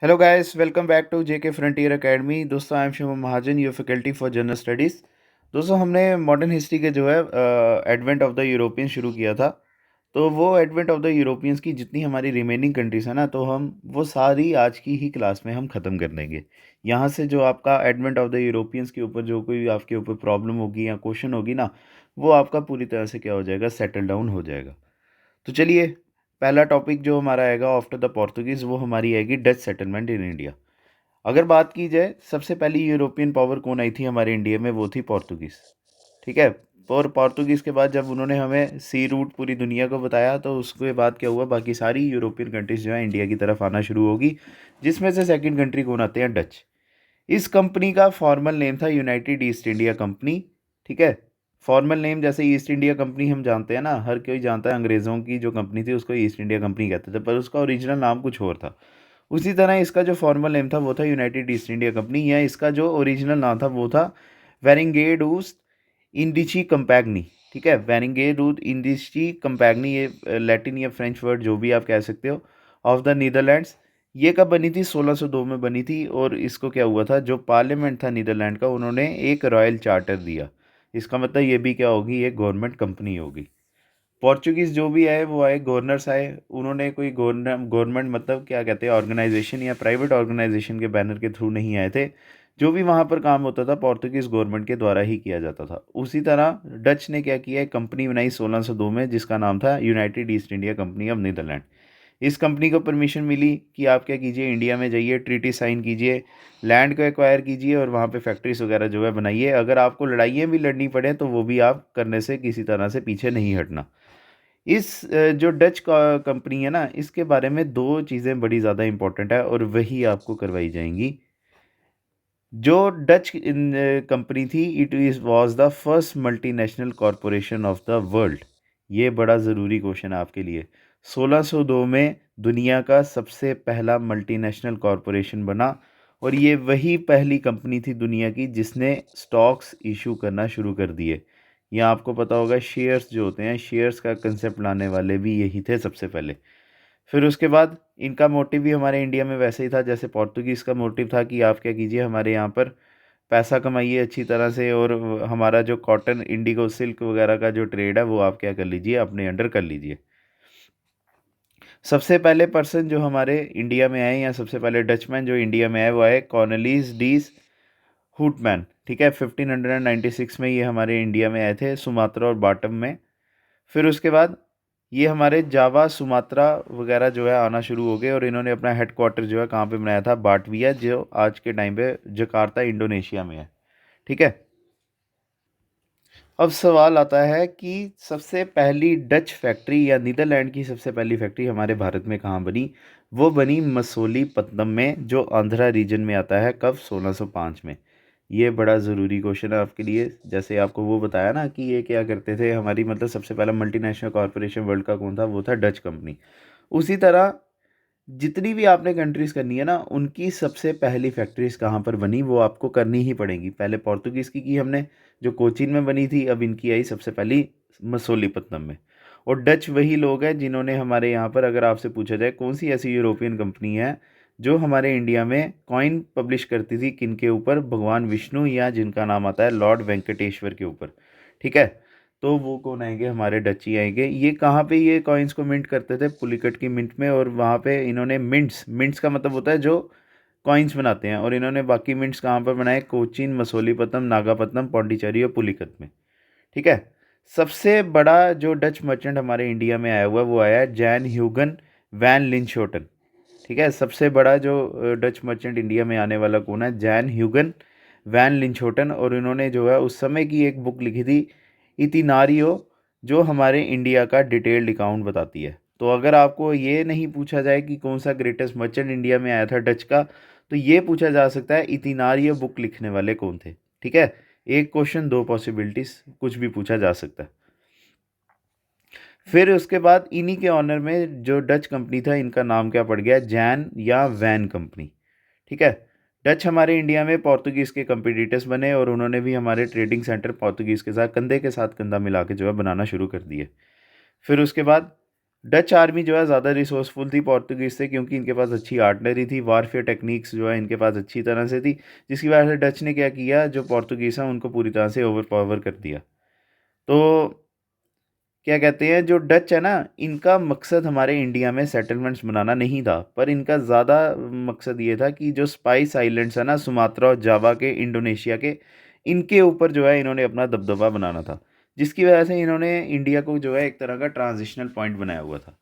Hello guys, welcome back to JK frontier academy. दोस्तों, I am Shivam Mahajan, your faculty for general studies. दोस्तों, हमने modern history के जो है एडवेंट ऑफ द यूरोपियंस शुरू किया था। तो वो एडवेंट ऑफ द यूरोपियंस की जितनी हमारी रिमेनिंग कंट्रीज है ना, तो हम वो सारी आज की ही क्लास में हम ख़त्म कर देंगे। यहाँ से जो आपका एडवेंट ऑफ द यूरोपियंस के ऊपर जो कोई आपके ऊपर प्रॉब्लम होगी या क्वेश्चन होगी ना, वो आपका पूरी तरह से क्या हो जाएगा, सेटल डाउन हो जाएगा। तो चलिए, पहला टॉपिक जो हमारा आएगा आफ्टर द पोर्तुगीज़, वो हमारी आएगी डच सेटलमेंट इन इंडिया। अगर बात की जाए, सबसे पहली यूरोपियन पावर कौन आई थी हमारे इंडिया में, वो थी पोर्तुगीज़। ठीक है। और पोर्तुगीज़ के बाद जब उन्होंने हमें सी रूट पूरी दुनिया को बताया, तो उसके बाद क्या हुआ, बाकी सारी यूरोपियन कंट्रीज़ जो है इंडिया की तरफ आना शुरू होगी, जिसमें से सेकंड कंट्री कौन आते हैं, डच। इस कंपनी का फॉर्मल नेम था यूनाइटेड ईस्ट इंडिया कंपनी। ठीक है। फॉर्मल नेम जैसे ईस्ट इंडिया कंपनी हम जानते हैं ना, हर कोई जानता है अंग्रेज़ों की जो कंपनी थी उसको ईस्ट इंडिया कंपनी कहते थे, पर उसका ओरिजिनल नाम कुछ और था। उसी तरह इसका जो फॉर्मल नेम था वो था यूनाइटेड ईस्ट इंडिया कंपनी, या इसका जो ओरिजिनल नाम था वो था वेरिंगेडूस इंडिची कंपैगनी। ठीक है, वेरिंगेडूस इंडिची कंपैगनी, ये लैटिन या फ्रेंच वर्ड जो भी आप कह सकते हो, ऑफ द नीदरलैंड्स। ये कब बनी थी, 1602 में बनी थी। और इसको क्या हुआ था, जो पार्लियामेंट था नीदरलैंड का, उन्होंने एक रॉयल चार्टर दिया। इसका मतलब ये भी क्या होगी, एक गवर्नमेंट कंपनी होगी। पोर्चुगीज़ जो भी आए वो आए, गवर्नर्स आए, उन्होंने कोई गवर्नमेंट मतलब क्या कहते हैं, ऑर्गेनाइजेशन या प्राइवेट ऑर्गेनाइजेशन के बैनर के थ्रू नहीं आए थे। जो भी वहाँ पर काम होता था पोर्तुगीज़ गवर्नमेंट के द्वारा ही किया जाता था। उसी तरह डच ने क्या किया, एक कंपनी बनाई 1602 में, जिसका नाम था United East India Company of Netherland. इस कंपनी को परमिशन मिली कि आप क्या कीजिए, इंडिया में जाइए, ट्रीटी साइन कीजिए, लैंड को एक्वायर कीजिए और वहाँ पे फैक्ट्रीज वगैरह जो है बनाइए। अगर आपको लड़ाइयाँ भी लड़नी पड़े तो वो भी आप करने से किसी तरह से पीछे नहीं हटना। इस जो डच कंपनी है ना, इसके बारे में दो चीज़ें बड़ी ज़्यादा इंपॉर्टेंट है और वही आपको करवाई जाएंगी। जो डच कंपनी थी, it is was the first multinational corporation of the world. ये बड़ा ज़रूरी क्वेश्चन है आपके लिए। 1602 में दुनिया का सबसे पहला मल्टीनेशनल कॉरपोरेशन बना, और ये वही पहली कंपनी थी दुनिया की जिसने स्टॉक्स इशू करना शुरू कर दिए। या आपको पता होगा, शेयर्स जो होते हैं, शेयर्स का कंसेप्ट लाने वाले भी यही थे सबसे पहले। फिर उसके बाद इनका मोटिव भी हमारे इंडिया में वैसे ही था जैसे पोर्तुगीज़ का मोटिव था, कि आप क्या कीजिए, हमारे यहाँ पर पैसा कमाइए अच्छी तरह से, और हमारा जो कॉटन, इंडिगो, सिल्क वगैरह का जो ट्रेड है वो आप क्या कर लीजिए, अपने अंडर कर लीजिए। सबसे पहले पर्सन जो हमारे इंडिया में आए, या सबसे पहले डचमैन जो इंडिया में आए, वो आए कॉर्नेलिस डीस हुटमैन। ठीक है, 1596 में ये हमारे इंडिया में आए थे, सुमात्रा और बाटम में। फिर उसके बाद ये हमारे जावा, सुमात्रा वगैरह जो है आना शुरू हो गए, और इन्होंने अपना हेडक्वार्टर जो है कहाँ पे बनाया था, बाटविया, जो आज के टाइम पे जकार्ता इंडोनेशिया में है। ठीक है। अब सवाल आता है कि सबसे पहली डच फैक्ट्री या नीदरलैंड की सबसे पहली फैक्ट्री हमारे भारत में कहाँ बनी। वो बनी मसूलीपट्टनम में, जो आंध्रा रीजन में आता है। कब, 1605 में। ये बड़ा ज़रूरी क्वेश्चन है आपके लिए। जैसे आपको वो बताया ना कि ये क्या करते थे, हमारी मतलब सबसे पहला मल्टीनेशनल कॉरपोरेशन वर्ल्ड का कौन था, वो था डच कंपनी। उसी तरह जितनी भी आपने कंट्रीज़ करनी है ना, उनकी सबसे पहली फैक्ट्रीज़ कहाँ पर बनी, वो आपको करनी ही पड़ेगी। पहले पोर्तुगीज़ की हमने, जो कोचीन में बनी थी। अब इनकी आई सबसे पहली मसूलीपट्टनम में। और डच वही लोग हैं जिन्होंने हमारे यहाँ पर, अगर आपसे पूछा जाए कौन सी ऐसी यूरोपियन कंपनी है जो हमारे इंडिया में कॉइन पब्लिश करती थी, किन के ऊपर, भगवान विष्णु या जिनका नाम आता है लॉर्ड वेंकटेश्वर के ऊपर। ठीक है। तो वो कौन आएंगे, हमारे डची आएंगे। ये कहाँ पे ये कॉइन्स को मिंट करते थे, पुलिकट की मिंट में। और वहाँ पे इन्होंने मिंट्स, मिंट्स का मतलब होता है जो कॉइन्स बनाते हैं, और इन्होंने बाकी मिंट्स कहाँ पर बनाए, कोचीन, मसूलीपट्टनम, नागापट्टनम, पौंडीचेरी और पुलिकत में। ठीक है। सबसे बड़ा जो डच मर्चेंट हमारे इंडिया में आया हुआ है, वो आया है जैन ह्यूगन वैन लिंशोटन। ठीक है, सबसे बड़ा जो डच मर्चेंट इंडिया में आने वाला कौन है, जैन ह्यूगन वैन लिंशोटन। और इन्होंने जो है उस समय की एक बुक लिखी थी, इतिनारियो, जो हमारे इंडिया का डिटेल्ड अकाउंट बताती है। तो अगर आपको ये नहीं पूछा जाए कि कौन सा ग्रेटेस्ट मर्चेंट इंडिया में आया था डच का, तो ये पूछा जा सकता है इतिनारियो बुक लिखने वाले कौन थे। ठीक है। एक क्वेश्चन, दो पॉसिबिलिटीज, कुछ भी पूछा जा सकता है। फिर उसके बाद इन्हीं के ऑनर में जो डच कंपनी था, इनका नाम क्या पड़ गया, जैन या वैन कंपनी। ठीक है। डच हमारे इंडिया में पोर्तुगीज़ के कंपटीटर्स बने, और उन्होंने भी हमारे ट्रेडिंग सेंटर पोर्तुगीज़ के साथ कंधे के साथ कंधा मिला के जो है बनाना शुरू कर दिए। फिर उसके बाद डच आर्मी जो है ज़्यादा रिसोर्सफुल थी पोर्तुगीज़ से, क्योंकि इनके पास अच्छी आर्टलरी थी, वारफेयर टेक्निक्स जो है इनके पास अच्छी तरह से थी, जिसकी वजह से डच ने क्या किया, जो पोर्तुगीज़ हैं उनको पूरी तरह से ओवर पावर कर दिया। तो क्या कहते हैं, जो डच है ना, इनका मकसद हमारे इंडिया में सेटलमेंट्स बनाना नहीं था, पर इनका ज़्यादा मकसद ये था कि जो स्पाइस आइलैंड्स है ना, सुमात्रा और जावा के, इंडोनेशिया के, इनके ऊपर जो है इन्होंने अपना दबदबा बनाना था, जिसकी वजह से इन्होंने इंडिया को जो है एक तरह का ट्रांजिशनल पॉइंट बनाया हुआ था।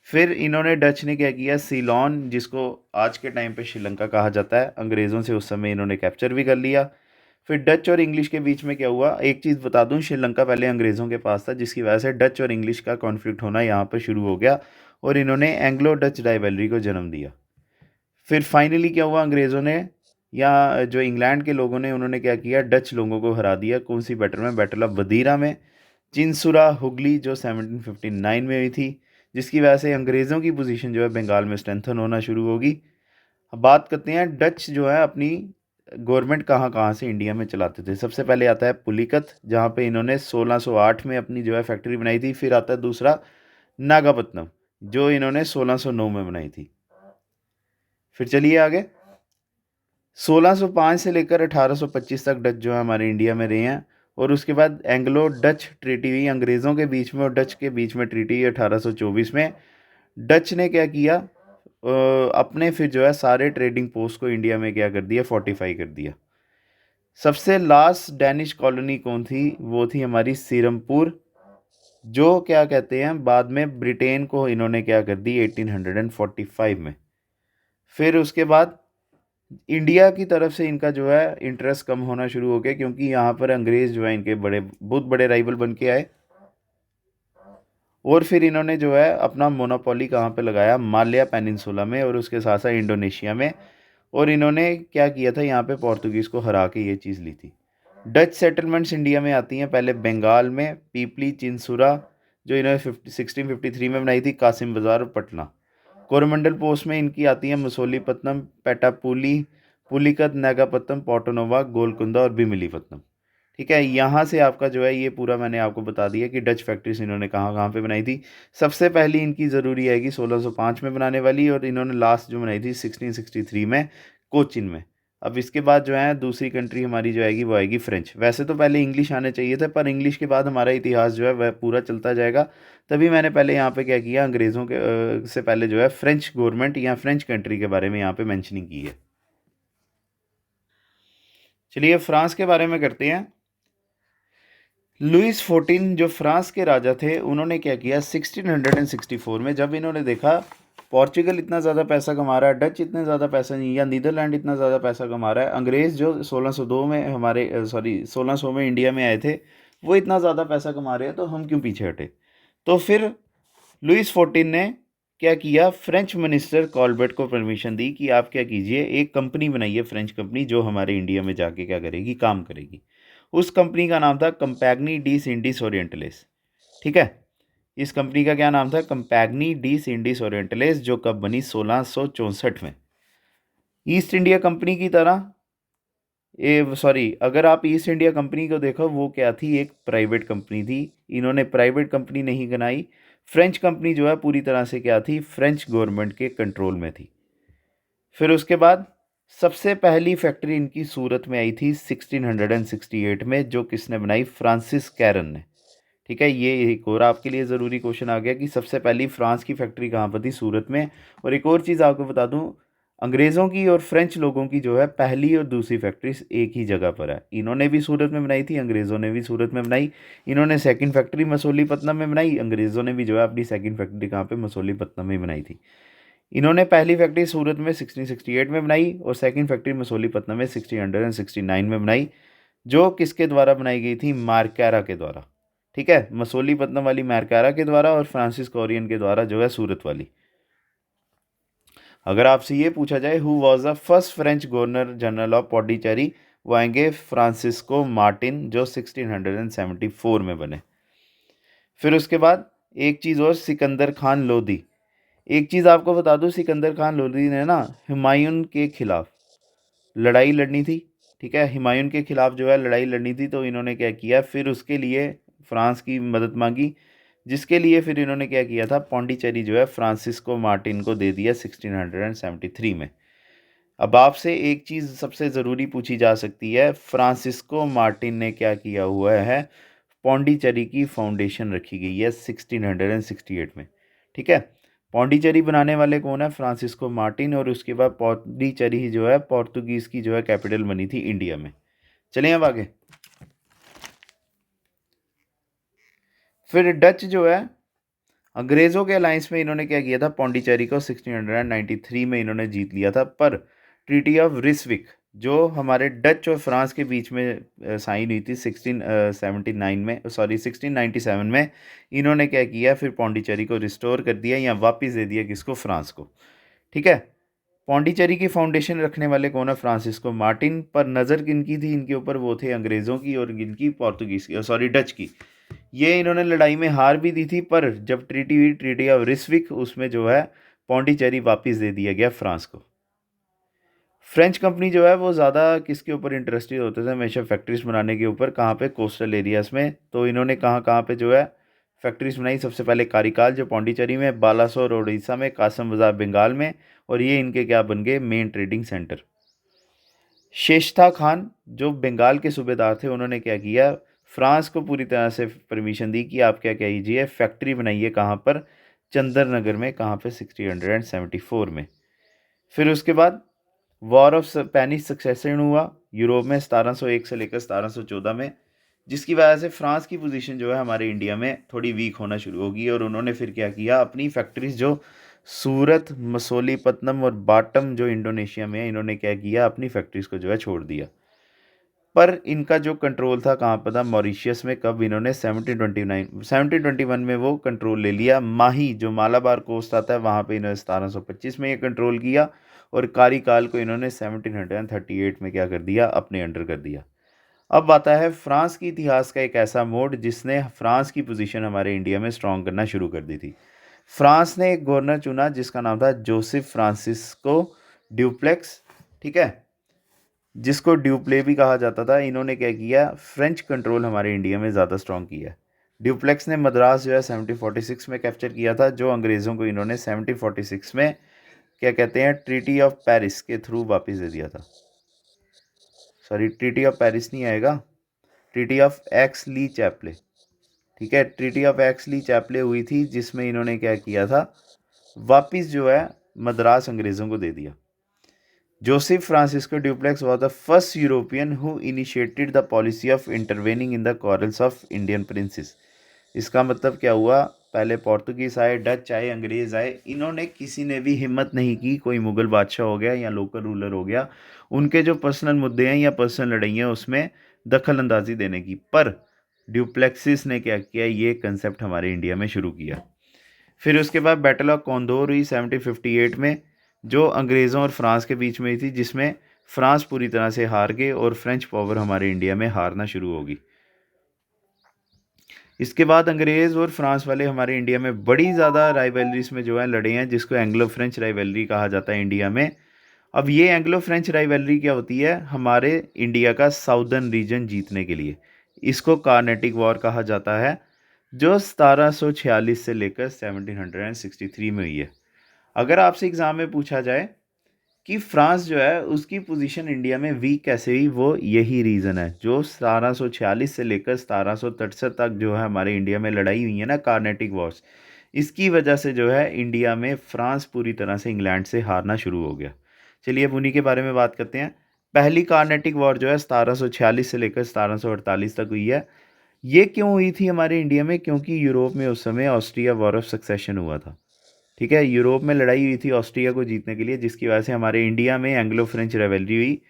फिर इन्होंने, डच ने क्या किया, सीलोन, जिसको आज के टाइम पे श्रीलंका कहा जाता है, अंग्रेज़ों से उस समय इन्होंने कैप्चर भी कर लिया। फिर डच और इंग्लिश के बीच में क्या हुआ, एक चीज़ बता दूं, श्रीलंका पहले अंग्रेज़ों के पास था, जिसकी वजह से डच और इंग्लिश का कॉन्फ्लिक्ट होना यहाँ पर शुरू हो गया, और इन्होंने एंग्लो डच राइवलरी को जन्म दिया। फिर फाइनली क्या हुआ, अंग्रेज़ों ने, या जो इंग्लैंड के लोगों ने, उन्होंने क्या किया, डच लोगों को हरा दिया। कौन सी बैटल में? बैटल ऑफ बदीरा में। चिंसुरा हुगली जो 1759 में हुई थी, जिसकी वजह से अंग्रेज़ों की पोजीशन जो है बंगाल में स्ट्रेंथन होना शुरू होगी। अब बात करते हैं डच जो है अपनी गवर्नमेंट कहाँ कहाँ से इंडिया में चलाते थे। सबसे पहले आता है पुलिकत, जहाँ पे इन्होंने 1608 में अपनी जो है फैक्ट्री बनाई थी। फिर आता है दूसरा नागापत्तनम, जो इन्होंने 1609 में बनाई थी। फिर चलिए आगे, 1605 से लेकर 1825 तक डच जो है हमारे इंडिया में रहे हैं। और उसके बाद एंग्लो डच ट्रीटी हुई अंग्रेज़ों के बीच में और डच के बीच में, ट्रीटी हुई 1824 में। डच ने क्या किया, अपने फिर जो है सारे ट्रेडिंग पोस्ट को इंडिया में क्या कर दिया, फोर्टिफाई कर दिया। सबसे लास्ट डैनिश कॉलोनी कौन थी? वो थी हमारी सीरमपुर, जो क्या कहते हैं, बाद में ब्रिटेन को इन्होंने क्या कर दी 1845 में। फिर उसके बाद इंडिया की तरफ से इनका जो है इंटरेस्ट कम होना शुरू हो गया, क्योंकि यहाँ पर अंग्रेज़ जो है इनके बड़े, बहुत बड़े राइवल बन के आए। और फिर इन्होंने जो है अपना मोनोपोली कहाँ पे लगाया, माल्या पेनिनसुला में, और उसके साथ साथ इंडोनेशिया में। और इन्होंने क्या किया था, यहाँ पे पोर्तुगीज़ को हरा के ये चीज़ ली थी। डच सेटलमेंट्स इंडिया में आती हैं पहले बंगाल में, पीपली, चिंसुरा, जो इन्होंने 1653 में बनाई थी, कासिम बाज़ार और पटना। कोरोमंडल पोस्ट में इनकी आती हैं मसूलीपट्टनम, पेटापुली, पुलिकत, नागापत्तनम, पोर्टोनोवा, गोलकुंडा और बिमिलीपट्टनम। ठीक है, यहाँ से आपका जो है ये पूरा मैंने आपको बता दिया कि डच फैक्ट्रीज इन्होंने कहाँ कहाँ पे बनाई थी। सबसे पहली इनकी ज़रूरी आएगी 1605 में बनाने वाली, और इन्होंने लास्ट जो बनाई थी 1663 में, कोचिन में। अब इसके बाद जो है दूसरी कंट्री हमारी जो आएगी वो आएगी फ्रेंच। वैसे तो पहले इंग्लिश आने चाहिए थे, पर इंग्लिश के बाद हमारा इतिहास जो है वह पूरा चलता जाएगा। तभी मैंने पहले यहाँ पे क्या किया, अंग्रेज़ों के से पहले जो है फ्रेंच गवर्नमेंट या फ्रेंच कंट्री के बारे में यहाँ पे मैंशनिंग की है। चलिए फ्रांस के बारे में करते हैं। लुइस 14 जो फ्रांस के राजा थे, उन्होंने क्या किया 1664 में, जब इन्होंने देखा पोर्चुगल इतना ज़्यादा पैसा कमा रहा है, डच इतने ज़्यादा पैसा नहीं, या नीदरलैंड इतना ज़्यादा पैसा कमा रहा है, अंग्रेज़ जो 1602 में हमारे, सॉरी 1600 में इंडिया में आए थे, वो इतना ज़्यादा पैसा कमा रहे हैं, तो हम क्यों पीछे हटे? तो फिर लुइस 14 ने क्या किया, फ्रेंच मिनिस्टर कॉलबर्ट को परमिशन दी कि आप क्या कीजिए, एक कंपनी बनाइए, फ्रेंच कंपनी, जो हमारे इंडिया में जाके क्या करेगी, काम करेगी। उस कंपनी का नाम था कंपैगनी डीस इंडीस ओरिएंटलिस। ठीक है, इस कंपनी का क्या नाम था, कंपैगनी डीस इंडीस ओरिएंटलिस, जो कब बनी 1664 में। ईस्ट इंडिया कंपनी की तरह, ए सॉरी, अगर आप ईस्ट इंडिया कंपनी को देखो, वो क्या थी, एक प्राइवेट कंपनी थी। इन्होंने प्राइवेट कंपनी नहीं बनाई। फ्रेंच कंपनी जो है पूरी तरह से क्या थी, फ्रेंच गवर्नमेंट के कंट्रोल में थी। फिर उसके बाद सबसे पहली फैक्ट्री इनकी सूरत में आई थी 1668 में, जो किसने बनाई, फ्रांसिस कैरन ने। ठीक है, ये एक और आपके लिए ज़रूरी क्वेश्चन आ गया कि सबसे पहली फ्रांस की फैक्ट्री कहाँ पर थी, सूरत में। और एक और चीज़ आपको बता दूं, अंग्रेज़ों की और फ्रेंच लोगों की जो है पहली और दूसरी फैक्ट्रीज एक ही जगह पर है। इन्होंने भी सूरत में बनाई थी, अंग्रेज़ों ने भी सूरत में बनाई। इन्होंने सेकंड फैक्ट्री मसूलीपट्टनम में बनाई, अंग्रेज़ों ने भी जो है अपनी सेकंड फैक्ट्री कहाँ पे, मसूलीपट्टनम में बनाई थी। इन्होंने पहली फैक्ट्री सूरत में 1668 में बनाई, और सेकंड फैक्ट्री मसूलीपट्टनम में 1669 में बनाई, जो किसके द्वारा बनाई गई थी, मारकैरा के द्वारा। ठीक है, मसूलीपट्टनम वाली मारकैरा के द्वारा, और फ्रांसिस कोरियन के द्वारा जो है सूरत वाली। अगर आपसे ये पूछा जाए who was the first French governor general of Pondicherry, वो आएंगे फ्रांसिस्को मार्टिन, जो 1674 में बने। फिर उसके बाद एक चीज़ और, सिकंदर खान लोदी। एक चीज़ आपको बता दूं, सिकंदर खान लोदी ने ना हुमायूं के खिलाफ लड़ाई लड़नी थी। ठीक है, हुमायूं के खिलाफ जो है लड़ाई लड़नी थी, तो इन्होंने क्या किया, फिर उसके लिए फ्रांस की मदद मांगी। जिसके लिए फिर इन्होंने क्या किया था, पौंडीचेरी जो है फ्रांसिस्को मार्टिन को दे दिया 1673 में। अब आपसे एक चीज़ सबसे ज़रूरी पूछी जा सकती है, फ्रांसिस्को मार्टिन ने क्या किया हुआ है, पौंडीचेरी की फाउंडेशन रखी गई है 1668 में। ठीक है, पौंडीचेरी बनाने वाले कौन है, फ्रांसिस्को मार्टिन, और उसके बाद पौंडीचेरी जो है पोर्तुगीज़ की जो है कैपिटल बनी थी इंडिया में। चलिए अब आगे। फिर डच जो है अंग्रेज़ों के अलायंस में इन्होंने क्या किया था, पौंडीचेरी को 1693 में इन्होंने जीत लिया था, पर ट्रीटी ऑफ रिस्विक जो हमारे डच और फ्रांस के बीच में साइन हुई थी 1679 में, सॉरी 1697 में, इन्होंने क्या किया, फिर पौंडीचेरी को रिस्टोर कर दिया या वापस दे दिया, किसको, फ्रांस को। ठीक है, पौंडीचेरी की फाउंडेशन रखने वाले कौन है, फ्रांसिस्को मार्टिन, पर नज़र किनकी थी इनके ऊपर, वो थे अंग्रेज़ों की और इनकी पोर्तुगीज़ की, सॉरी डच की। ये इन्होंने लड़ाई में हार भी दी थी, पर जब ट्रीटी हुई, ट्रीटी ऑफ रिस्विक, उसमें जो है पौंडीचेरी वापस दे दिया गया फ्रांस को। फ्रेंच कंपनी जो है वो ज़्यादा किसके ऊपर इंटरेस्टेड होते थे, हमेशा फैक्ट्रीज बनाने के ऊपर, कहाँ पे, कोस्टल एरियाज़ में। तो इन्होंने कहाँ कहाँ पे जो है फैक्ट्रीज बनाई, सबसे पहले कारिकाल जो पौंडीचेरी में, बालासोर उड़ीसा में, कासम बाजार बंगाल में, और ये इनके क्या बन गए, मेन ट्रेडिंग सेंटर। शेषता खान जो बंगाल के सूबेदार थे, उन्होंने क्या किया, फ्रांस को पूरी तरह से परमिशन दी कि आप क्या कीजिए, फैक्ट्री बनाइए, कहाँ पर, चंदर नगर में, कहाँ पे, 1674 में। फिर उसके बाद वॉर ऑफ स्पेनिश सक्सेशन हुआ यूरोप में 1701 से लेकर 1714 में, जिसकी वजह से फ्रांस की पोजीशन जो है हमारे इंडिया में थोड़ी वीक होना शुरू होगी, और उन्होंने फिर क्या किया, अपनी फैक्ट्रीज जो सूरत, मसूलीपट्टनम और बाटम जो इंडोनेशिया में है, इन्होंने क्या किया, अपनी फैक्ट्रीज को जो है छोड़ दिया। पर इनका जो कंट्रोल था कहाँ पर था, मॉरिशियस में। कब, इन्होंने 1721 में वो कंट्रोल ले लिया। माही जो मालाबार कोस्ट आता है, वहाँ पे इन्होंने 1725 में ये कंट्रोल किया, और कारीकाल को इन्होंने 1738 में क्या कर दिया, अपने अंडर कर दिया। अब आता है फ्रांस की इतिहास का एक ऐसा मोड़ जिसने फ्रांस की पोजीशन हमारे इंडिया में स्ट्रॉन्ग करना शुरू कर दी थी। फ्रांस ने एक गवर्नर चुना जिसका नाम था जोसेफ फ्रांसिस्को ड्यूप्लेक्स। ठीक है, जिसको ड्यूप्ले भी कहा जाता था। इन्होंने क्या किया, फ्रेंच कंट्रोल हमारे इंडिया में ज़्यादा स्ट्रॉन्ग किया। ड्यूप्लेक्स ने मद्रास जो है 1746 में कैप्चर किया था, जो अंग्रेज़ों को इन्होंने 1746 में क्या कहते हैं, ट्रीटी ऑफ पेरिस के थ्रू वापस दे दिया था। सॉरी, ट्रीटी ऑफ पेरिस नहीं आएगा, ट्रीटी ऑफ एक्स ली चैपले। ठीक है, ट्रीटी ऑफ एक्स ली चैपले हुई थी, जिसमें इन्होंने क्या किया था, वापस जो है मद्रास अंग्रेज़ों को दे दिया। Joseph Francisco Duplex was the first European who initiated the policy of intervening in the quarrels of Indian princes। इसका मतलब क्या हुआ, पहले पोर्तुगीज आए, डच आए, अंग्रेज़ आए, इन्होंने किसी ने भी हिम्मत नहीं की, कोई मुग़ल बादशाह हो गया या लोकल रूलर हो गया, उनके जो पर्सनल मुद्दे हैं या पर्सनल लड़ाई हैं उसमें दखल अंदाजी देने की। पर ड्यूप्लेक्सिस ने क्या किया, ये कंसेप्ट हमारे इंडिया में शुरू किया। फिर उसके बाद बैटल ऑफ कॉन्दोर हुई 1758 में, जो अंग्रेज़ों और फ्रांस के बीच में हुई थी, जिसमें फ्रांस पूरी तरह से हार गए और फ्रेंच पावर हमारे इंडिया में हारना शुरू होगी। इसके बाद अंग्रेज़ और फ्रांस वाले हमारे इंडिया में बड़ी ज़्यादा राइवलरीज में जो है लड़े हैं, जिसको एंग्लो फ्रेंच राइवलरी कहा जाता है इंडिया में। अब ये एंग्लो फ्रेंच राइवलरी क्या होती है, हमारे इंडिया का साउदर्न रीजन जीतने के लिए। इसको कार्नेटिक वॉर कहा जाता है, जो 1746 से लेकर 1763 में हुई है। अगर आपसे एग्ज़ाम में पूछा जाए कि फ्रांस जो है उसकी पोजीशन इंडिया में वीक कैसे हुई, वो यही रीज़न है। जो 1746 से लेकर 1763 तक जो है हमारे इंडिया में लड़ाई हुई है ना, कार्नेटिक वॉर्स, इसकी वजह से जो है इंडिया में फ्रांस पूरी तरह से इंग्लैंड से हारना शुरू हो गया। चलिए अब उन्हीं के बारे में बात करते हैं। पहली कार्नेटिक वॉर जो है 1746 से लेकर 1748 तक हुई है। ये क्यों हुई थी हमारे इंडिया में, क्योंकि यूरोप में उस समय ऑस्ट्रिया वॉर ऑफ सक्सेशन हुआ था। ठीक है, यूरोप में लड़ाई हुई थी ऑस्ट्रिया को जीतने के लिए, जिसकी वजह से हमारे इंडिया में एंग्लो फ्रेंच रेवलरी हुई,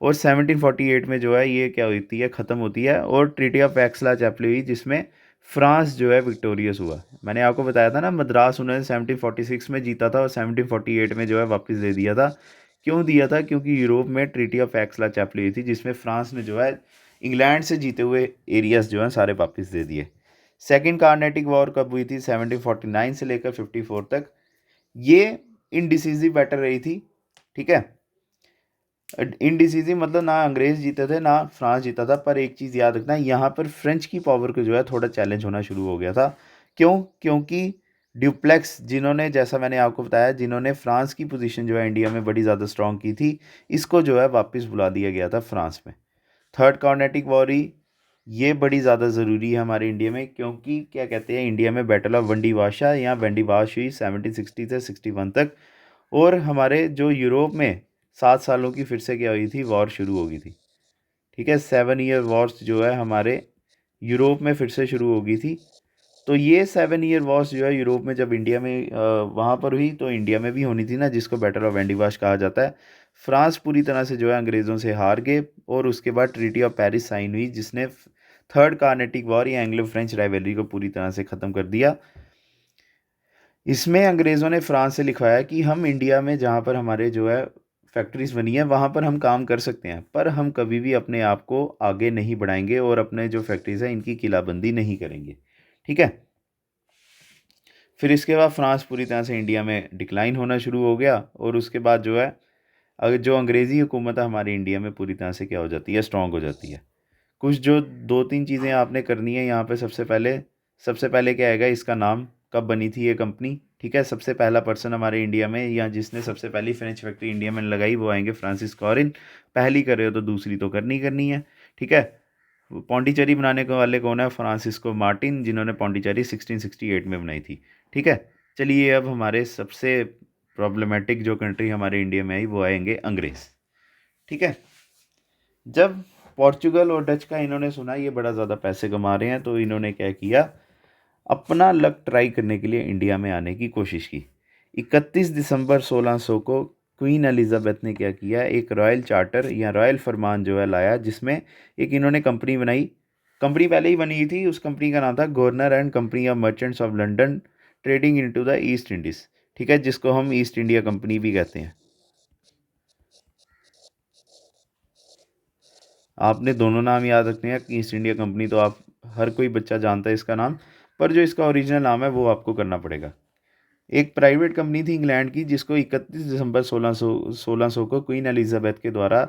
और 1748 में जो है ये क्या होती है, ख़त्म होती है, और ट्रीटी ऑफ एक्सला चैपले हुई, जिसमें फ्रांस जो है विक्टोरियस हुआ। मैंने आपको बताया था ना, मद्रास उन्होंने 1746 में जीता था और 1748 में जो है वापस दे दिया था। क्यों दिया था, क्योंकि यूरोप में ट्रीटी ऑफ एक्सला चैपले हुई थी, जिसमें फ्रांस ने जो है इंग्लैंड से जीते हुए एरियाज जो हैं सारे वापस दे दिए। सेकेंड कार्नेटिक वॉर कब हुई थी, 1749 से लेकर 54 तक। ये इनडिसिसिव बैटल रही थी। ठीक है, इनडिसिसिव मतलब ना अंग्रेज जीते थे ना फ्रांस जीता था, पर एक चीज़ याद रखना, यहाँ पर फ्रेंच की पावर को जो है थोड़ा चैलेंज होना शुरू हो गया था क्यों? क्योंकि ड्यूप्लेक्स जिन्होंने, जैसा मैंने आपको बताया, जिन्होंने फ्रांस की पोजीशन जो है इंडिया में बड़ी ज़्यादा स्ट्रॉन्ग की थी, इसको जो है वापस बुला दिया गया था फ्रांस में। थर्ड कार्नेटिक वॉर हुई, ये बड़ी ज़्यादा ज़रूरी है हमारे इंडिया में, क्योंकि क्या कहते हैं, इंडिया में बैटल ऑफ वंडीवाशा या वंडीवाश हुई 1760 से 61 तक, और हमारे जो यूरोप में 7 सालों की फिर से क्या हुई थी, वॉर शुरू हो गई थी। ठीक है, 7 ईयर वॉर्स जो है हमारे यूरोप में फिर से शुरू हो गई थी। तो ये 7 ईयर वॉर्स जो है यूरोप में जब इंडिया में वहाँ पर हुई, तो इंडिया में भी होनी थी ना, जिसको बैटल ऑफ वैंडीवाश कहा जाता है। फ्रांस पूरी तरह से जो है अंग्रेज़ों से हार गए, और उसके बाद ट्रीटी ऑफ पेरिस साइन हुई, जिसने थर्ड कार्नेटिक वॉर या एंग्लो फ्रेंच राइवलरी को पूरी तरह से ख़त्म कर दिया। इसमें अंग्रेज़ों ने फ्रांस से लिखवाया कि हम इंडिया में जहाँ पर हमारे जो है फैक्ट्रीज बनी है, वहाँ पर हम काम कर सकते हैं, पर हम कभी भी अपने आप को आगे नहीं बढ़ाएंगे और अपने जो फैक्ट्रीज हैं इनकी किलाबंदी नहीं करेंगे। ठीक है, फिर इसके बाद फ्रांस पूरी तरह से इंडिया में डिक्लाइन होना शुरू हो गया, और उसके बाद जो है अगर जो अंग्रेज़ी हुकूमत है हमारी इंडिया में पूरी तरह से क्या हो जाती है, स्ट्रॉन्ग हो जाती है। कुछ जो 2-3 चीज़ें आपने करनी है यहाँ पे, सबसे पहले क्या आएगा, इसका नाम, कब बनी थी ये कंपनी। ठीक है, सबसे पहला पर्सन हमारे इंडिया में या जिसने सबसे पहली फ्रेंच फैक्ट्री इंडिया में लगाई, वो आएंगे फ्रांसिस कॉरिन। पहली कर रहे हो तो दूसरी तो करनी करनी है। ठीक है, पौंडीचेरी बनाने के वाले कौन है, फ्रांसिस्को मार्टिन, जिन्होंने पौंडीचेरी 1668 में बनाई थी। ठीक है, चलिए अब हमारे सबसे प्रॉब्लमेटिक जो कंट्री हमारे इंडिया में आई, वो आएंगे अंग्रेज़। ठीक है, जब पोर्चुगल और डच का इन्होंने सुना ये बड़ा ज़्यादा पैसे कमा रहे हैं, तो इन्होंने क्या किया, अपना लक ट्राई करने के लिए इंडिया में आने की कोशिश की। 31 दिसंबर 1600 को क्वीन एलिजाबेथ ने क्या किया, एक रॉयल चार्टर या रॉयल फरमान जो है लाया, जिसमें एक इन्होंने कंपनी बनाई। कंपनी पहले ही बनी थी, उस कंपनी का नाम था governor and company of merchants of London trading into the east Indies. ठीक है, जिसको हम ईस्ट इंडिया कंपनी भी कहते हैं। आपने दोनों नाम याद रखने हैं, ईस्ट इंडिया कंपनी तो आप, हर कोई बच्चा जानता है इसका नाम, पर जो इसका ओरिजिनल नाम है वो आपको करना पड़ेगा। एक प्राइवेट कंपनी थी इंग्लैंड की, जिसको 31 दिसंबर 1600 को क्वीन एलिजाबेथ के द्वारा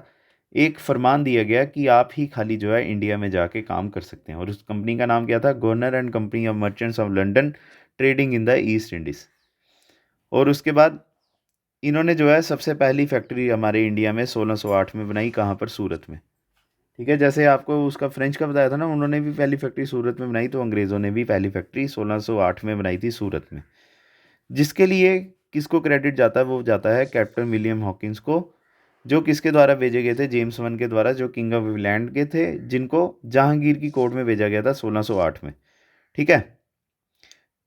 एक फरमान दिया गया कि आप ही खाली जो है इंडिया में जाके काम कर सकते हैं, और उस कंपनी का नाम क्या था, governor and company of merchants of London trading in the east Indies. और उसके बाद इन्होंने जो है सबसे पहली फैक्ट्री हमारे इंडिया में 1608 में बनाई, कहाँ पर, सूरत में। ठीक है, जैसे आपको उसका फ्रेंच का बताया था ना, उन्होंने भी पहली फैक्ट्री सूरत में बनाई, तो अंग्रेज़ों ने भी पहली फैक्ट्री 1608 में बनाई थी सूरत में। जिसके लिए किसको क्रेडिट जाता है, वो जाता है कैप्टन विलियम हॉकिंस को, जो किसके द्वारा भेजे गए थे, जेम्स वन के द्वारा, जो किंग ऑफ इंग्लैंड के थे, जिनको जहांगीर की कोर्ट में भेजा गया था 1608 में। ठीक है,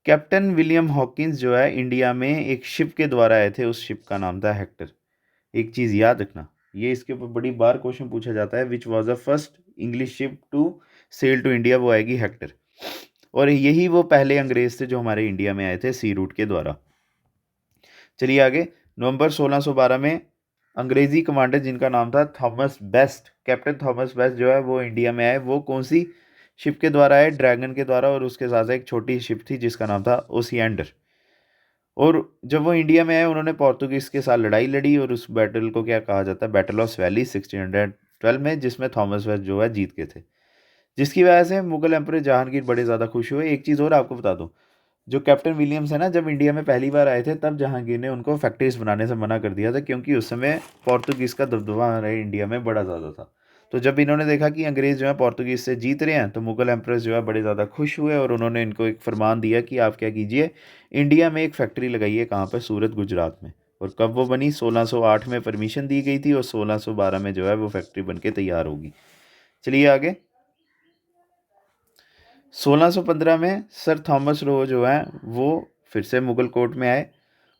कैप्टन विलियम हॉकिंस जो है इंडिया में एक शिप के द्वारा आए थे, उस शिप का नाम था हेक्टर। एक चीज़ याद रखना, ये इसके ऊपर बड़ी बार क्वेश्चन पूछा जाता है, which was the first English ship to sail to India, वो आएगी हेक्टर। और यही वो पहले अंग्रेज थे जो हमारे इंडिया में आए थे सी रूट के द्वारा। चलिए आगे, नवंबर 1612 में अंग्रेजी कमांडर जिनका नाम था Thomas best, captain Thomas best जो है वो इंडिया में आए। वो कौन सी शिप के द्वारा आए, ड्रैगन के द्वारा, और उसके साथ एक छोटी शिप थी जिसका नाम था ओसियंडर। और जब वो इंडिया में आए, उन्होंने पोर्तुगीज़ के साथ लड़ाई लड़ी, और उस बैटल को क्या कहा जाता है, बैटल ऑफ स्वैली 1612 में, जिसमें थॉमस वेस्ट जो है जीत गए थे, जिसकी वजह से मुगल एम्परर जहांगीर बड़े ज़्यादा खुश हुए। एक चीज़ और आपको बता दूं, जो कैप्टन विलियम्स है ना, जब इंडिया में पहली बार आए थे, तब जहांगीर ने उनको फैक्ट्रीज बनाने से मना कर दिया था, क्योंकि उस समय पोर्तुगीज़ का दबदबा हमारे इंडिया में बड़ा ज़्यादा था। तो जब इन्होंने देखा कि अंग्रेज़ जो है पोर्तुगीज़ से जीत रहे हैं, तो मुगल एम्परर्स जो है बड़े ज़्यादा खुश हुए, और उन्होंने इनको एक फरमान दिया कि आप क्या कीजिए, इंडिया में एक फैक्ट्री लगाइए, कहाँ पर, सूरत, गुजरात में। और कब वो बनी, 1608 में परमिशन दी गई थी, और 1612 में जो है वो फैक्ट्री बन के तैयार होगी। चलिए आगे, 1615 में सर थॉमस रो जो हैं वो फिर से मुगल कोर्ट में आए,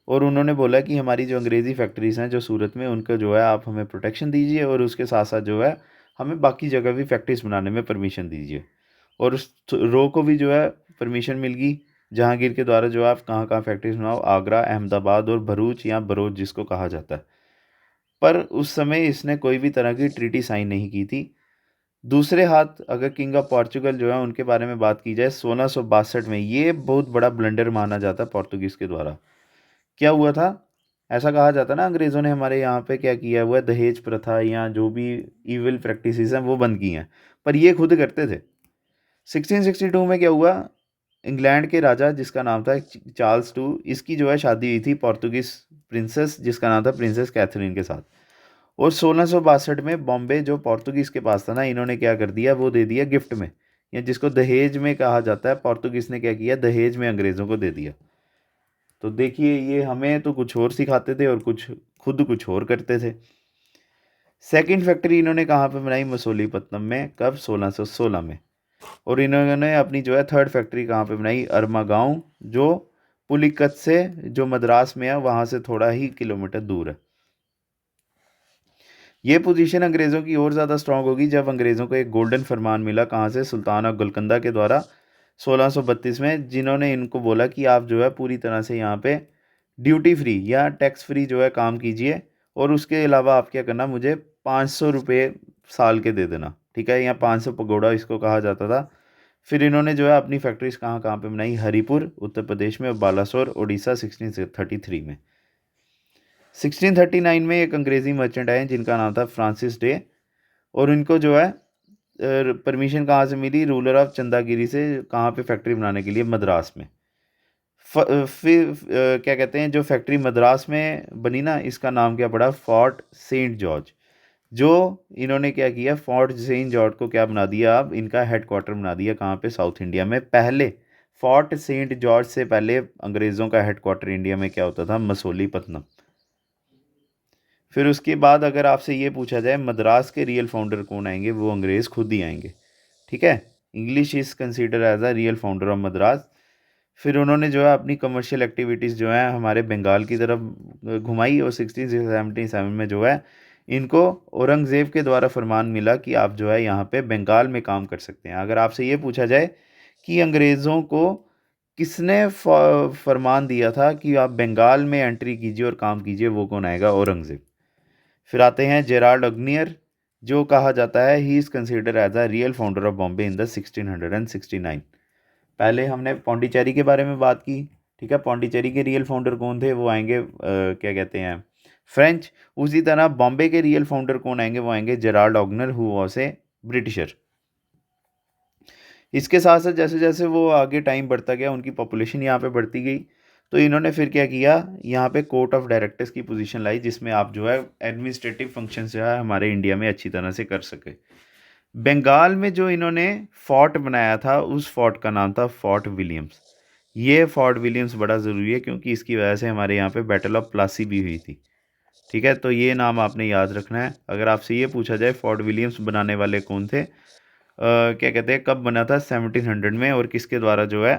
और उन्होंने बोला कि हमारी जो अंग्रेज़ी फैक्ट्रीज़ हैं जो सूरत में, उनका जो है आप हमें प्रोटेक्शन दीजिए, और उसके साथ साथ जो है हमें बाकी जगह भी फैक्ट्रीज बनाने में परमिशन दीजिए। और उस रो को भी जो है परमिशन मिल गई जहांगीर के द्वारा, जो आप कहाँ कहाँ फैक्ट्रीज बनाओ, आगरा, अहमदाबाद और भरूच या बरोच जिसको कहा जाता है। पर उस समय इसने कोई भी तरह की ट्रीटी साइन नहीं की थी। दूसरे हाथ अगर किंग ऑफ पोर्चुगल जो है उनके बारे में बात की जाए, 1662 में, ये बहुत बड़ा ब्लंडर माना जाता है पोर्तुगीज़ के द्वारा। क्या हुआ था, ऐसा कहा जाता है ना, अंग्रेज़ों ने हमारे यहाँ पे क्या किया हुआ है, दहेज प्रथा या जो भी इविल प्रैक्टिसेस हैं वो बंद की हैं, पर ये खुद करते थे। 1662 में क्या हुआ, इंग्लैंड के राजा जिसका नाम था चार्ल्स टू, इसकी जो है शादी हुई थी पोर्तुगीज प्रिंसेस जिसका नाम था प्रिंसेस कैथरीन के साथ। और 1662 में बॉम्बे जो पोर्तुगीज के पास था ना, इन्होंने क्या कर दिया, वो दे दिया गिफ्ट में, या जिसको दहेज में कहा जाता है। पोर्तुगीज ने क्या किया, दहेज में अंग्रेज़ों को दे दिया। तो देखिए, ये हमें तो कुछ और सिखाते थे और कुछ खुद कुछ और करते थे। सेकंड फैक्ट्री इन्होंने कहाँ पे बनाई, मसूलीपट्टनम में, कब, 1616 में। और इन्होंने अपनी जो है थर्ड फैक्ट्री कहाँ पे बनाई, अरमा गाँव, जो पुलिकत से, जो मद्रास में है, वहाँ से थोड़ा ही किलोमीटर दूर है। ये पोजीशन अंग्रेज़ों की और ज़्यादा स्ट्रांग होगी जब अंग्रेज़ों को एक गोल्डन फरमान मिला, कहाँ से, सुल्तान ऑफ गोलकंदा के द्वारा 1632 में, जिन्होंने इनको बोला कि आप जो है पूरी तरह से यहाँ पे ड्यूटी फ्री या टैक्स फ्री जो है काम कीजिए, और उसके अलावा आप क्या करना, मुझे 500 रुपये साल के दे देना, ठीक है। यहाँ 500 पगोड़ा इसको कहा जाता था। फिर इन्होंने जो है अपनी फैक्ट्रीज कहाँ कहाँ पे बनाई, हरिपुर उत्तर प्रदेश में, और बालासोर उड़ीसा 1633 में। 1639 में एक अंग्रेज़ी मर्चेंट आए जिनका नाम था फ्रांसिस डे, और इनको जो है परमिशन कहाँ से मिली, रूलर ऑफ चंदागिरी से, कहाँ पे फैक्ट्री बनाने के लिए, मद्रास में। फिर क्या कहते हैं, जो फैक्ट्री मद्रास में बनी ना, इसका नाम क्या पड़ा, फोर्ट सेंट जॉर्ज। जो इन्होंने क्या किया, फोर्ट सेंट जॉर्ज को क्या बना दिया, अब इनका हेडक्वार्टर बना दिया, कहाँ पे, साउथ इंडिया में। पहले फोर्ट सेंट जॉर्ज से पहले अंग्रेज़ों का हेडक्वार्टर इंडिया में क्या होता था, मसूलीपट्टनम। फिर उसके बाद अगर आपसे ये पूछा जाए मद्रास के रियल फाउंडर कौन आएंगे, वो अंग्रेज़ खुद ही आएंगे, ठीक है। English is consider as a real founder of Madras. फिर उन्होंने जो है अपनी कमर्शियल एक्टिविटीज़ जो है हमारे बंगाल की तरफ घुमाई, और 1677 में जो है इनको औरंगज़ेब के द्वारा फरमान मिला कि आप जो है यहाँ पे बंगाल में काम कर सकते हैं। अगर आपसे ये पूछा जाए कि अंग्रेज़ों को किसने फरमान दिया था कि आप बंगाल में एंट्री कीजिए और काम कीजिए, वो कौन आएगा, औरंगज़ेब। फिर आते हैं जेराल्ड अग्नियर, जो कहा जाता है he is consider as a real founder of Bombay in the 1669। पहले हमने पौंडीचेरी के बारे में बात की, ठीक है। पौंडीचेरी के रियल फाउंडर कौन थे, वो आएंगे क्या कहते हैं, फ्रेंच। उसी तरह बॉम्बे के रियल फाउंडर कौन आएंगे, वो आएंगे जेराल्ड ऑग्नर, हु वाज ए ब्रिटिशर। इसके साथ साथ जैसे जैसे वो आगे टाइम बढ़ता गया, उनकी पॉपुलेशन यहाँ पे बढ़ती गई, तो इन्होंने फिर क्या किया, यहाँ पे कोर्ट ऑफ डायरेक्टर्स की पोजीशन लाई, जिसमें आप जो है एडमिनिस्ट्रेटिव फंक्शन जो है हमारे इंडिया में अच्छी तरह से कर सके। बंगाल में जो इन्होंने फोर्ट बनाया था, उस फोर्ट का नाम था फोर्ट विलियम्स। ये फोर्ट विलियम्स बड़ा ज़रूरी है, क्योंकि इसकी वजह से हमारे यहाँ पे बैटल ऑफ प्लासी भी हुई थी, ठीक है। तो ये नाम आपने याद रखना है। अगर आपसे ये पूछा जाए फोर्ट विलियम्स बनाने वाले कौन थे, क्या कहते हैं, कब बना था, 1700 में, और किसके द्वारा जो है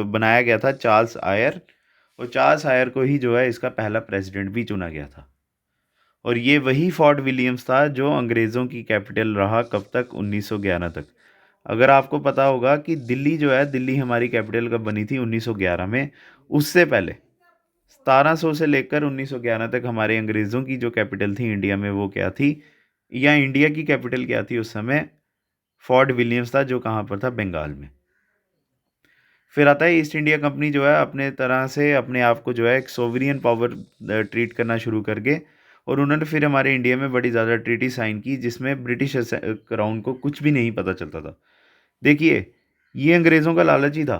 बनाया गया था, चार्ल्स आयर। और चार्ल्स आयर को ही जो है इसका पहला प्रेसिडेंट भी चुना गया था। और ये वही फोर्ट विलियम्स था जो अंग्रेज़ों की कैपिटल रहा कब तक, 1911 तक। अगर आपको पता होगा कि दिल्ली जो है, दिल्ली हमारी कैपिटल कब बनी थी, 1911 में। उससे पहले 1700 से लेकर 1911 तक हमारे अंग्रेज़ों की जो कैपिटल थी इंडिया में, वो क्या थी, या इंडिया की कैपिटल क्या थी उस समय, फोर्ट विलियम्स था, जो कहाँ पर था, बंगाल में। फिर आता है ईस्ट इंडिया कंपनी, जो है अपने तरह से अपने आप को जो है एक सोवरियन पावर ट्रीट करना शुरू करके, और उन्होंने फिर हमारे इंडिया में बड़ी ज़्यादा ट्रीटी साइन की, जिसमें ब्रिटिश क्राउन को कुछ भी नहीं पता चलता था। देखिए, ये अंग्रेज़ों का लालच ही था,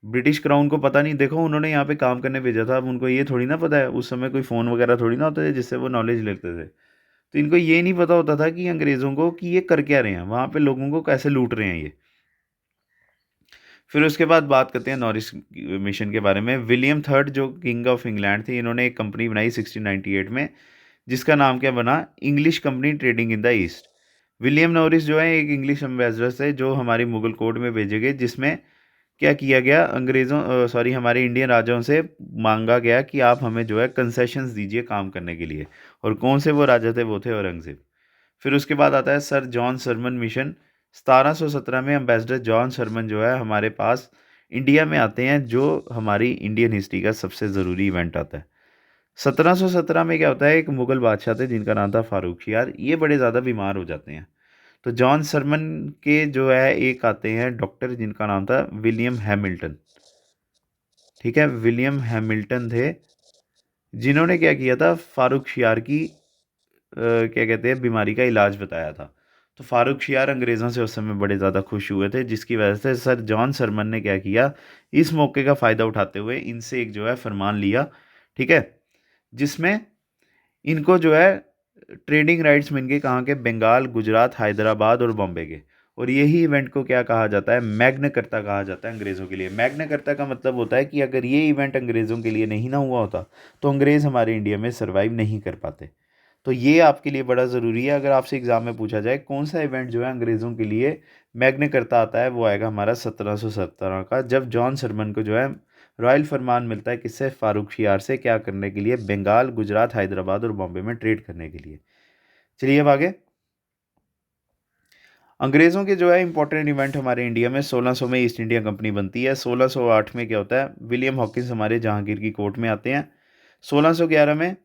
ब्रिटिश क्राउन को पता नहीं। देखो, उन्होंने यहाँ पे काम करने भेजा था, अब उनको ये थोड़ी ना पता है, उस समय कोई फ़ोन वगैरह थोड़ी ना होते थे जिससे वो नॉलेज लेते थे। तो इनको ये नहीं पता होता था कि अंग्रेज़ों को, कि ये कर क्या रहे हैं, वहाँ पे लोगों को कैसे लूट रहे हैं ये। फिर उसके बाद बात करते हैं नॉरिस मिशन के बारे में। विलियम थर्ड जो किंग ऑफ इंग्लैंड थे, इन्होंने एक कंपनी बनाई 1698 में, जिसका नाम क्या बना, English company trading in the east. William Norris जो है एक इंग्लिश एम्बेसडर थे, जो हमारी मुगल कोर्ट में भेजे गए, जिसमें क्या किया गया, अंग्रेज़ों सॉरी हमारे इंडियन राजाओं से मांगा गया कि आप हमें जो है कंसेशंस दीजिए काम करने के लिए। और कौन से वो राजा थे, वो थे औरंगज़ेब। फिर उसके बाद आता है सर जॉन सरमन मिशन। 1717 में अम्बेसडर जॉन सरमन जो है हमारे पास इंडिया में आते हैं, जो हमारी इंडियन हिस्ट्री का सबसे ज़रूरी इवेंट आता है। 1717 में क्या होता है, एक मुग़ल बादशाह थे जिनका नाम था फारूक शियार, ये बड़े ज़्यादा बीमार हो जाते हैं। तो जॉन सरमन के जो है एक आते हैं डॉक्टर, जिनका नाम था विलियम हैमिल्टन, ठीक है। विलियम हैमिल्टन थे, जिन्होंने क्या किया था, फारूक शियार की क्या कहते हैं, बीमारी का इलाज बताया था। तो फारूक शियार अंग्रेज़ों से उस समय बड़े ज़्यादा खुश हुए थे, जिसकी वजह से सर जॉन सरमन ने क्या किया, इस मौके का फ़ायदा उठाते हुए इनसे एक जो है फरमान लिया, ठीक है? जिसमें इनको जो है ट्रेडिंग राइट्स मिल गए, कहाँ के, बंगाल, गुजरात, हैदराबाद और बॉम्बे के। और यही इवेंट को क्या कहा जाता है, मैग्ना कार्ता कहा जाता है अंग्रेज़ों के लिए। मैग्ना कार्ता का मतलब होता है कि अगर ये इवेंट अंग्रेज़ों के लिए नहीं ना हुआ होता तो अंग्रेज़ हमारे इंडिया में सर्वाइव नहीं कर पाते। तो ये आपके लिए बड़ा ज़रूरी है। अगर आपसे एग्ज़ाम में पूछा जाए कौन सा इवेंट जो है अंग्रेज़ों के लिए मैग्ना कार्ता आता है, वो आएगा हमारा 1717 का, जब जॉन सरमन को जो है रॉयल फरमान मिलता है, किससे, फारूक शियार से, क्या करने के लिए, बंगाल, गुजरात, हैदराबाद और बॉम्बे में ट्रेड करने के लिए। चलिए अब आगे। अंग्रेज़ों के जो है इंपॉर्टेंट इवेंट हमारे इंडिया में 1600 में ईस्ट इंडिया कंपनी बनती है। 1608 में क्या होता है, विलियम हॉकिंस हमारे जहांगीर की कोर्ट में आते हैं। 1611 में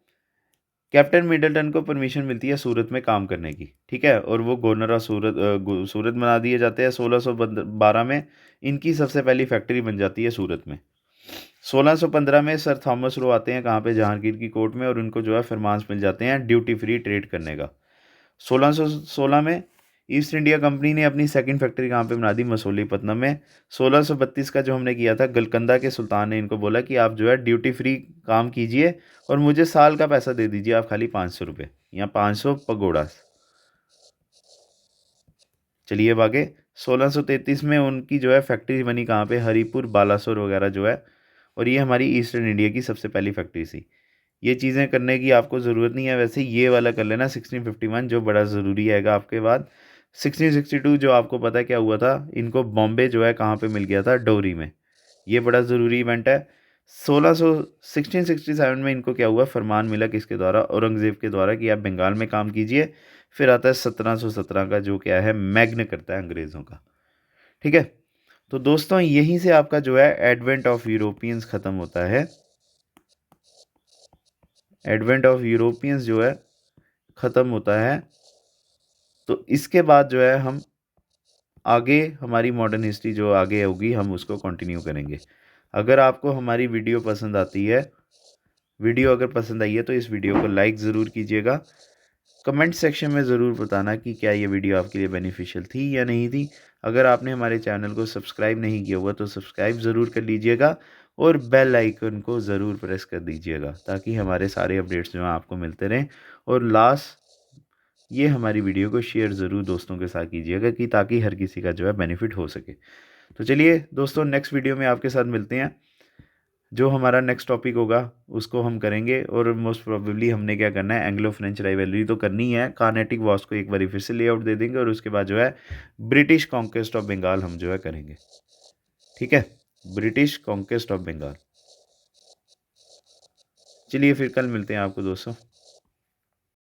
कैप्टन मिडलटन को परमिशन मिलती है सूरत में काम करने की, ठीक है, और वो गवर्नर ऑफ सूरत बना दिए जाते हैं। 1612 में इनकी सबसे पहली फैक्ट्री बन जाती है सूरत में। 1615 में सर थॉमस रो आते हैं, कहाँ पे, जहांगीर की कोर्ट में, और उनको जो है फरमान्स मिल जाते हैं ड्यूटी फ्री ट्रेड करने का। 1616 में ईस्ट इंडिया कंपनी ने अपनी सेकंड फैक्ट्री कहाँ पे बना दी, मसूलीपट्टनम में। 1632 का जो हमने किया था, गलकंदा के सुल्तान ने इनको बोला कि आप जो है ड्यूटी फ्री काम कीजिए और मुझे साल का पैसा दे दीजिए आप, खाली 500 रुपये या 500 पगोड़ा। चलिए अब आगे। 1633 में उनकी जो है फैक्ट्री बनी कहाँ पे, हरीपुर, बालासोर वगैरह जो है, और ये हमारी ईस्टर्न इंडिया की सबसे पहली फैक्ट्री थी। ये चीज़ें करने की आपको ज़रूरत नहीं है, वैसे ये वाला कर लेना 1651 जो बड़ा ज़रूरी आएगा आपके बाद। 1662 जो आपको पता है क्या हुआ था, इनको बॉम्बे जो है कहाँ पे मिल गया था, डोरी में। ये बड़ा ज़रूरी इवेंट है। 1667 में इनको क्या हुआ, फरमान मिला किसके द्वारा, औरंगज़ेब के द्वारा, कि आप बंगाल में काम कीजिए। फिर आता है 1717 का, जो क्या है, मैग्ना करता है अंग्रेज़ों का, ठीक है। तो दोस्तों यहीं से आपका जो है एडवेंट ऑफ यूरोपियंस ख़त्म होता है। एडवेंट ऑफ यूरोपियंस जो है ख़त्म होता है। तो इसके बाद जो है हम आगे हमारी मॉडर्न हिस्ट्री जो आगे होगी हम उसको कंटिन्यू करेंगे। अगर आपको हमारी वीडियो पसंद आती है, वीडियो अगर पसंद आई है तो इस वीडियो को लाइक ज़रूर कीजिएगा। कमेंट सेक्शन में ज़रूर बताना कि क्या ये वीडियो आपके लिए बेनिफिशियल थी या नहीं थी। अगर आपने हमारे चैनल को सब्सक्राइब नहीं किया हुआ तो सब्सक्राइब ज़रूर कर लीजिएगा और बेल आइकन को ज़रूर प्रेस कर दीजिएगा, ताकि हमारे सारे अपडेट्स जो हैं आपको मिलते रहें। और लास्ट, ये हमारी वीडियो को शेयर ज़रूर दोस्तों के साथ कीजिएगा, कि ताकि हर किसी का जो है बेनिफिट हो सके। तो चलिए दोस्तों, नेक्स्ट वीडियो में आपके साथ मिलते हैं। जो हमारा नेक्स्ट टॉपिक होगा उसको हम करेंगे, और मोस्ट प्रोबेबली हमने क्या करना है, एंग्लो फ्रेंच राइवलरी तो करनी है, कार्नेटिक वॉर्स को एक बार फिर से लेआउट दे देंगे, और उसके बाद जो है ब्रिटिश कॉन्क्वेस्ट ऑफ बंगाल हम जो है करेंगे, ठीक है, ब्रिटिश कॉन्क्वेस्ट ऑफ बंगाल। चलिए फिर कल मिलते हैं आपको दोस्तों।